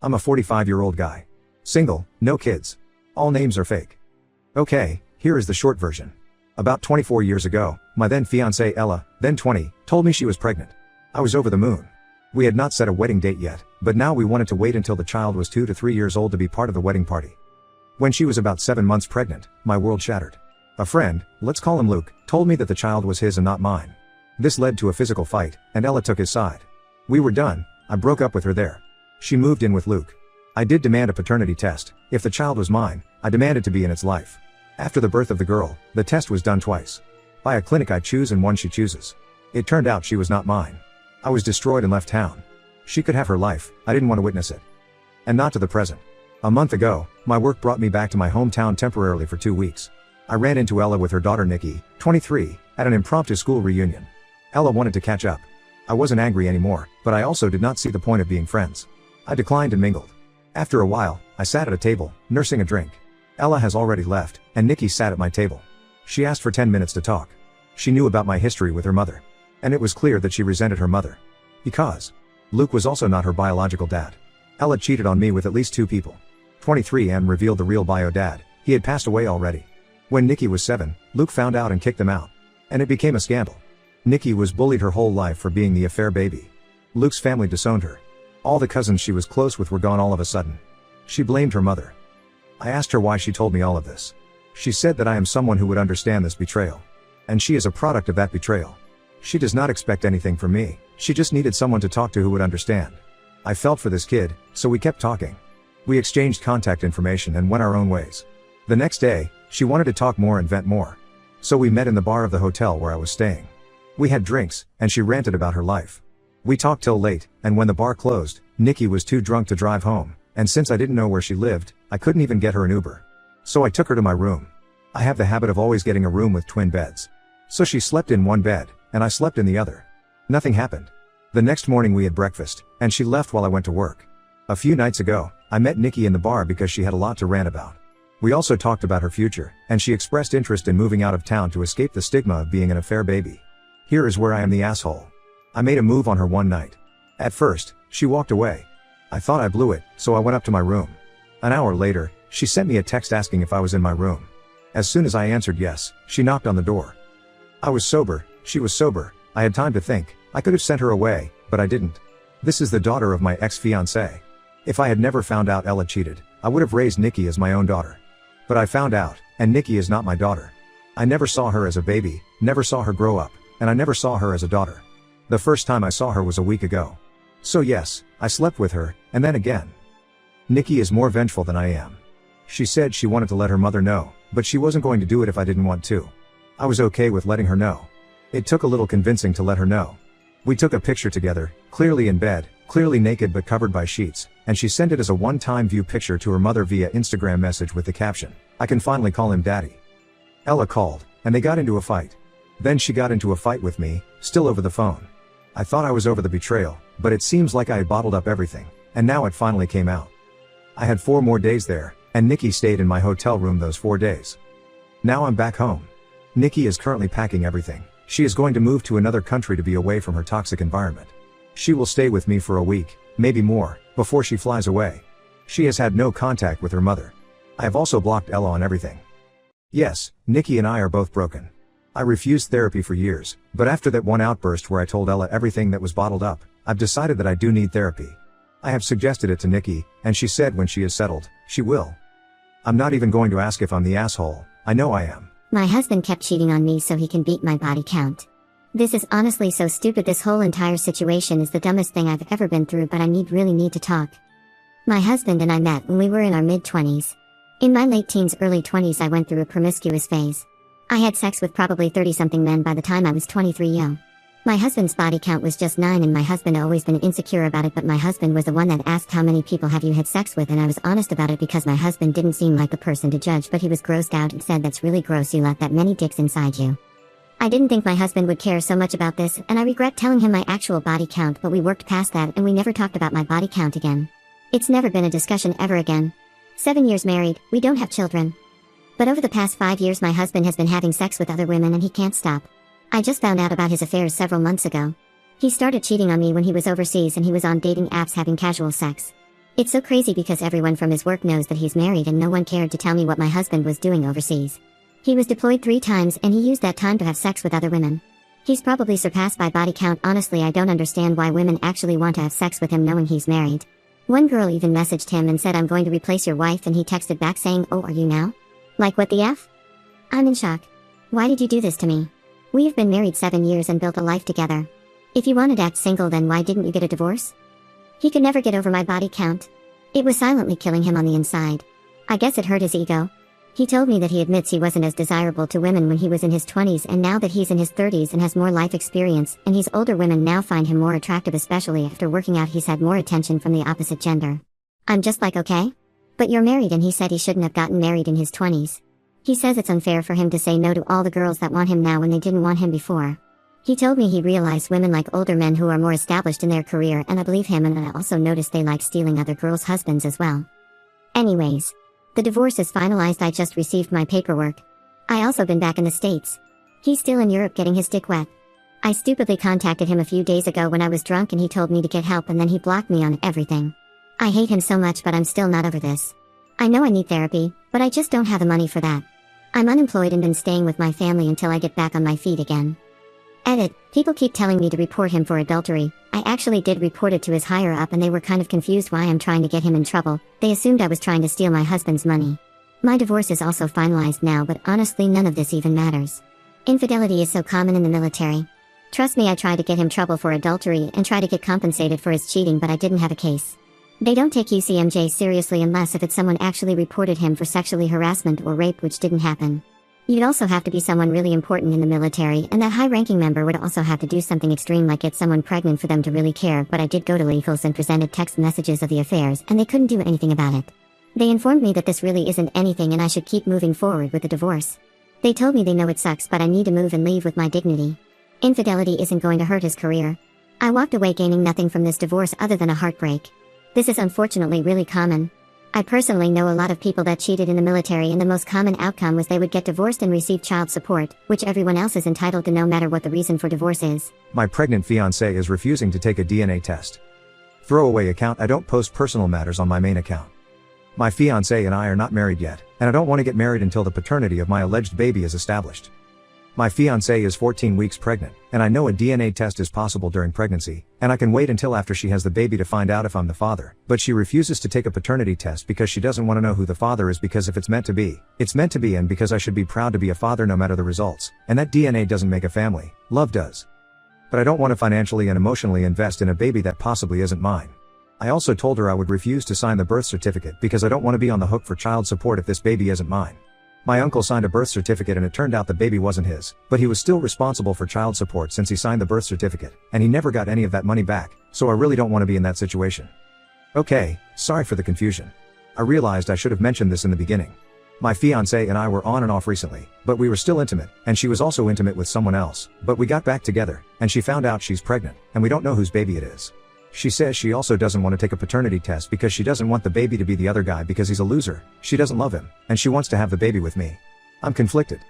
I'm a 45-year-old guy. Single, no kids. All names are fake. Okay, here is the short version. About 24 years ago, my then fiancée Ella, then 20, told me she was pregnant. I was over the moon. We had not set a wedding date yet, but now we wanted to wait until the child was 2 to 3 years old to be part of the wedding party. When she was about 7 months pregnant, my world shattered. A friend, let's call him Luke, told me that the child was his and not mine. This led to a physical fight, and Ella took his side. We were done. I broke up with her there. She moved in with Luke. I did demand a paternity test. If the child was mine, I demanded to be in its life. After the birth of the girl, the test was done twice. By a clinic I choose and one she chooses. It turned out she was not mine. I was destroyed and left town. She could have her life, I didn't want to witness it. And not to the present. A month ago, my work brought me back to my hometown temporarily for 2 weeks. I ran into Ella with her daughter Nikki, 23, at an impromptu school reunion. Ella wanted to catch up. I wasn't angry anymore, but I also did not see the point of being friends. I declined and mingled. After a while, I sat at a table, nursing a drink. Ella has already left, and Nikki sat at my table. She asked for 10 minutes to talk. She knew about my history with her mother. And it was clear that she resented her mother. Because Luke was also not her biological dad. Ella cheated on me with at least 2 people. 23 and revealed the real bio dad. He had passed away already. When Nikki was 7, Luke found out and kicked them out. And it became a scandal. Nikki was bullied her whole life for being the affair baby. Luke's family disowned her. All the cousins she was close with were gone all of a sudden. She blamed her mother. I asked her why she told me all of this. She said that I am someone who would understand this betrayal. And she is a product of that betrayal. She does not expect anything from me, she just needed someone to talk to who would understand. I felt for this kid, so we kept talking. We exchanged contact information and went our own ways. The next day, she wanted to talk more and vent more. So we met in the bar of the hotel where I was staying. We had drinks, and she ranted about her life. We talked till late, and when the bar closed, Nikki was too drunk to drive home, and since I didn't know where she lived, I couldn't even get her an Uber. So I took her to my room. I have the habit of always getting a room with twin beds. So she slept in one bed, and I slept in the other. Nothing happened. The next morning we had breakfast, and she left while I went to work. A few nights ago, I met Nikki in the bar because she had a lot to rant about. We also talked about her future, and she expressed interest in moving out of town to escape the stigma of being an affair baby. Here is where I am the asshole. I made a move on her one night. At first, she walked away. I thought I blew it, so I went up to my room. An hour later, she sent me a text asking if I was in my room. As soon as I answered yes, she knocked on the door. I was sober, she was sober, I had time to think. I could have sent her away, but I didn't. This is the daughter of my ex-fiancé. If I had never found out Ella cheated, I would have raised Nikki as my own daughter. But I found out, and Nikki is not my daughter. I never saw her as a baby, never saw her grow up, and I never saw her as a daughter. The first time I saw her was a week ago. So yes, I slept with her, and then again. Nikki is more vengeful than I am. She said she wanted to let her mother know, but she wasn't going to do it if I didn't want to. I was okay with letting her know. It took a little convincing to let her know. We took a picture together, clearly in bed, clearly naked but covered by sheets, and she sent it as a one-time view picture to her mother via Instagram message with the caption, "I can finally call him daddy." Ella called, and they got into a fight. Then she got into a fight with me, still over the phone. I thought I was over the betrayal, but it seems like I had bottled up everything, and now it finally came out. I had 4 more days there, and Nikki stayed in my hotel room those 4 days. Now I'm back home. Nikki is currently packing everything. She is going to move to another country to be away from her toxic environment. She will stay with me for a week, maybe more, before she flies away. She has had no contact with her mother. I have also blocked Ella on everything. Yes, Nikki and I are both broken. I refused therapy for years, but after that one outburst where I told Ella everything that was bottled up, I've decided that I do need therapy. I have suggested it to Nikki, and she said when she is settled, she will. I'm not even going to ask if I'm the asshole, I know I am. My husband kept cheating on me so he can beat my body count. This is honestly so stupid. This whole entire situation is the dumbest thing I've ever been through, but I really need to talk. My husband and I met when we were in our mid-20s. In my late teens, early 20s, I went through a promiscuous phase. I had sex with probably 30-something men by the time I was 23 young. My husband's body count was just 9, and my husband had always been insecure about it, but my husband was the one that asked how many people have you had sex with, and I was honest about it because my husband didn't seem like the person to judge, but he was grossed out and said, "That's really gross, you let that many dicks inside you." I didn't think my husband would care so much about this, and I regret telling him my actual body count, but we worked past that and we never talked about my body count again. It's never been a discussion ever again. 7 years married, we don't have children. But over the past 5 years my husband has been having sex with other women and he can't stop. I just found out about his affairs several months ago. He started cheating on me when he was overseas and he was on dating apps having casual sex. It's so crazy because everyone from his work knows that he's married and no one cared to tell me what my husband was doing overseas. He was deployed 3 times and he used that time to have sex with other women. He's probably surpassed by body count. Honestly, I don't understand why women actually want to have sex with him knowing he's married. One girl even messaged him and said, "I'm going to replace your wife," and he texted back saying, "Oh, are you now?" Like, what the F? I'm in shock. Why did you do this to me? We have been married 7 years and built a life together. If you wanted to act single, then why didn't you get a divorce? He could never get over my body count. It was silently killing him on the inside. I guess it hurt his ego. He told me that he admits he wasn't as desirable to women when he was in his 20s, and now that he's in his 30s and has more life experience, and he's older, women now find him more attractive, especially after working out. He's had more attention from the opposite gender. I'm just like, okay? But you're married, and he said he shouldn't have gotten married in his 20s. He says it's unfair for him to say no to all the girls that want him now when they didn't want him before. He told me he realized women like older men who are more established in their career, and I believe him, and I also noticed they like stealing other girls' husbands as well. Anyways, the divorce is finalized. I just received my paperwork. I also been back in the States. He's still in Europe getting his dick wet. I stupidly contacted him a few days ago when I was drunk and he told me to get help, and then he blocked me on everything. I hate him so much, but I'm still not over this. I know I need therapy, but I just don't have the money for that. I'm unemployed and been staying with my family until I get back on my feet again. Edit. People keep telling me to report him for adultery. I actually did report it to his higher up, and they were kind of confused why I'm trying to get him in trouble. They assumed I was trying to steal my husband's money. My divorce is also finalized now, but honestly none of this even matters. Infidelity is so common in the military. Trust me, I tried to get him trouble for adultery and try to get compensated for his cheating, but I didn't have a case. They don't take UCMJ seriously unless if it's someone actually reported him for sexually harassment or rape, which didn't happen. You'd also have to be someone really important in the military, and that high-ranking member would also have to do something extreme like get someone pregnant for them to really care. But I did go to legals and presented text messages of the affairs, and they couldn't do anything about it. They informed me that this really isn't anything and I should keep moving forward with the divorce. They told me they know it sucks, but I need to move and leave with my dignity. Infidelity isn't going to hurt his career. I walked away gaining nothing from this divorce other than a heartbreak. This is unfortunately really common. I personally know a lot of people that cheated in the military, and the most common outcome was they would get divorced and receive child support, which everyone else is entitled to no matter what the reason for divorce is. My pregnant fiancé is refusing to take a DNA test. Throwaway account. I don't post personal matters on my main account. My fiancé and I are not married yet, and I don't want to get married until the paternity of my alleged baby is established. My fiancé is 14 weeks pregnant, and I know a DNA test is possible during pregnancy, and I can wait until after she has the baby to find out if I'm the father, but she refuses to take a paternity test because she doesn't want to know who the father is, because if it's meant to be, it's meant to be, and because I should be proud to be a father no matter the results, and that DNA doesn't make a family, love does. But I don't want to financially and emotionally invest in a baby that possibly isn't mine. I also told her I would refuse to sign the birth certificate because I don't want to be on the hook for child support if this baby isn't mine. My uncle signed a birth certificate and it turned out the baby wasn't his, but he was still responsible for child support since he signed the birth certificate, and he never got any of that money back, so I really don't want to be in that situation. Okay, sorry for the confusion. I realized I should have mentioned this in the beginning. My fiancé and I were on and off recently, but we were still intimate, and she was also intimate with someone else, but we got back together, and she found out she's pregnant, and we don't know whose baby it is. She says she also doesn't want to take a paternity test because she doesn't want the baby to be the other guy because he's a loser, she doesn't love him, and she wants to have the baby with me. I'm conflicted.